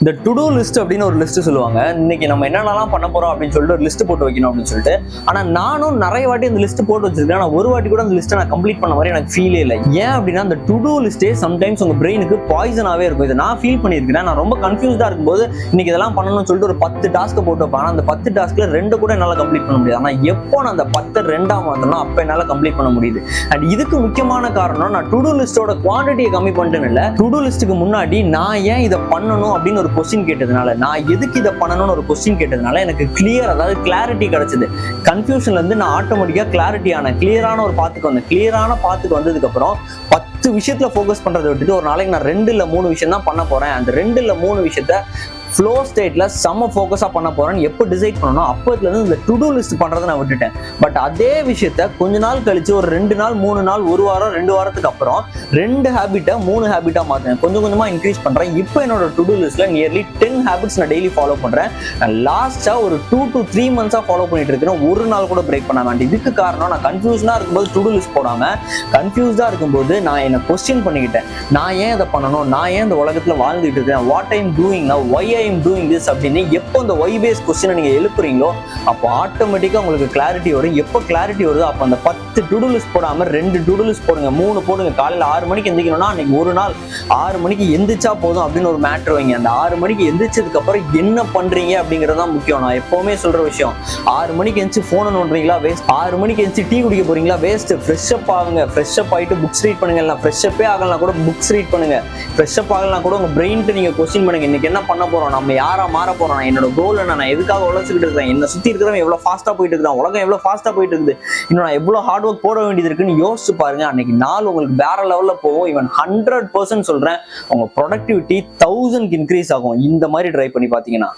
இந்த to do list அப்படின்னு ஒரு லிஸ்ட் சொல்லுவாங்க. இன்னைக்கு நம்ம என்னென்னலாம் பண்ண போறோம் அப்படின்னு சொல்லிட்டு ஒரு லிஸ்ட் போட்டு வைக்கணும் அப்படின்னு சொல்லிட்டு. ஆனா நானும் நிறைய வாட்டி அந்த லிஸ்ட் போட்டு வச்சிருக்கேன். ஆனா ஒரு வாட்டி கூட அந்த லிஸ்ட்டை நான் கம்ப்ளீட் பண்ண மாதிரி எனக்கு ஃபீலே இல்லை. ஏன் அப்படின்னா அந்த டு டூ லிஸ்டே சம்டைம்ஸ் உங்க பிரெயினுக்கு பாய்சனாவே இருக்கும். இதை நான் ஃபீல் பண்ணியிருக்கேன். நான் ரொம்ப கன்ஃபியூஸ்டா இருக்கும்போது இன்னைக்கு இதெல்லாம் பண்ணணும்னு சொல்லிட்டு ஒரு 10 டாஸ்க் போட்டு வைப்பேன். அந்த 10 டாஸ்க்ல 2 கூட என்னால் கம்ப்ளீட் பண்ண முடியாது. ஆனா எப்போ நான் அந்த 10 2 மாத்தணும் அப்ப என்னால் கம்ப்ளீட் பண்ண முடியுது. அண்ட் இதுக்கு முக்கியமான காரணம் நான் டு டூ லிஸ்டோட குவான்டிட்டியை கம்மி பண்ணிட்டேன்னு இல்லை. டு டூ லிஸ்ட்டுக்கு முன்னாடி நான் ஏன் இதை பண்ணணும் அப்படின்னு ஒரு கொஸ்டின் கேட்டதுனால, நான் எதுக்கு இதை பண்ணணும்னு ஒரு கொஸ்டின் கேட்டதுனால எனக்கு கிளியர், அதாவது கிளாரிட்டி கிடைச்சது. கன்ஃபியூஷன்ல இருந்து நான் ஆட்டோமேட்டிக்கா கிளாரிட்டி ஆன கிளியரான ஒரு பாத்துக்கு வந்தேன். கிளியரான பாத்துக்கு வந்ததுக்கு அப்புறம் 10 விஷயத்துல ஃபோக்கஸ் பண்றதை விட்டுட்டு ஒரு நாளைக்கு நான் 2 இல்ல 3 விஷயம் தான் பண்ண போறேன். அந்த 2 இல்ல 3 விஷயத்த ஃப்ளோ ஸ்டேட்ல செம்ம ஃபோக்கஸா பண்ண போறேன்னு எப்போ டிசைட் பண்ணணும் அப்போதுல இருந்து இந்த டு டூ லிஸ்ட் பண்றதை நான் விட்டுட்டேன். பட் அதே விஷயத்த கொஞ்ச நாள் கழிச்சு ஒரு 2 நாள் 3 நாள் 1 வாரம் 2 வாரத்துக்கு அப்புறம் 2 ஹேபிட்டை 3 ஹேபிட்டா மாத்தேன். கொஞ்சம் கொஞ்சமா இன்க்ரீஸ் பண்றேன். இப்போ என்னோட டு டூ லிஸ்ட்ல நியர்லி 10 ஹேபிட்ஸ் நான் டெய்லி ஃபாலோ பண்றேன். நான் லாஸ்டா ஒரு 2 to 3 மந்த்ஸா ஃபாலோ பண்ணிட்டு இருக்கிறேன். ஒரு நாள் கூட பிரேக் பண்ண வேண்டாம். இதுக்கு காரணம் நான் கன்ஃபியூஸ்டா இருக்கும்போது டு டூ லிஸ்ட் போடாம கன்ஃபியூஸ்டா இருக்கும்போது நான் என்ன கொஸ்டின் பண்ணிக்கிட்டேன். நான் ஏன் இதை பண்ணணும், நான் ஏன் இந்த உலகத்துல வாழ்ந்துட்டு இருக்கேன், what I am doing now, why I am doing this அப்படின்னு எப்போ இந்த ஒய் பேஸ் கொஸ்டினை நீங்க எழுப்புறீங்களோ அப்போ ஆட்டோமேட்டிக்கா உங்களுக்கு கிளாரிட்டி வரும். எப்போ கிளாரிட்டி வருதோ அப்போ அந்த 10 டு டூ லிஸ்ட் போடாம 2 டு டூ லிஸ்ட் போடுங்க, 3 போடுங்க. காலையில 6 மணிக்கு எந்திரிக்கணும்னா அன்னைக்கு ஒரு நாள் 6 மணிக்கு எந்திரிச்சா போதும் அப்படின்னு ஒரு மேட்ரு வைங்க. அந்த 6 மணிக்கு எந்திரிச்சதுக்கு அப்புறம் என்ன பண்றீங்க அப்படிங்கறதான் முக்கியம். நான் எப்பவுமே சொல்ற விஷயம், 6 மணிக்கு எந்திரிச்சு போன் நோண்டுறீங்களா வேஸ்ட், 6 மணிக்கு எந்திரிச்சு டீ குடிக்க போறீங்களா வேஸ்ட். ஃப்ரெஷ் அப் ஆகுங்க, ஃப்ரெஷ் அப் ஆயிட்டு புக்ஸ் ரீட் பண்ணுங்க. இல்லை ஃப்ரெஷ் அப்பே ஆகலாம் கூட புக்ஸ் ரீட் பண்ணுங்க. ஃப்ரெஷ் அப் ஆகலாம் கூட உங்க பிரெயின்ட்டு நீங்க கொஸ்டின் பண்ணுங்க. இன்னைக்கு என்ன பண்ண போறோம், நம்ம யாரா மாற போறோம், என்னோட கோல் என்ன, நான் எதுக்காக உழைச்சிக்கிட்டு இருக்கேன், என்ன சுத்தி இருக்கிறவன் எவ்வளவு ஃபாஸ்டா போயிட்டு இருக்கான், உலகம் எவ்வளவு ஃபாஸ்டா போயிட்டு இருக்குது, இன்னும் நான் எவ்வளவு ஹார்ட் ஒர்க் போட வேண்டியது இருக்குன்னு யோசிச்சு பாருங்க. அன்னைக்கு நாள் உங்களுக்கு வேற லெவல்ல போகும். இவன் 100% சொல்றேன், உங்க ப்ரொடக்டிவிட்டி 1000க்கு இன்க்ரீஸ் ஆகும். இந்த மாதிரி ட்ரை பண்ணி பாத்தீங்கன்னா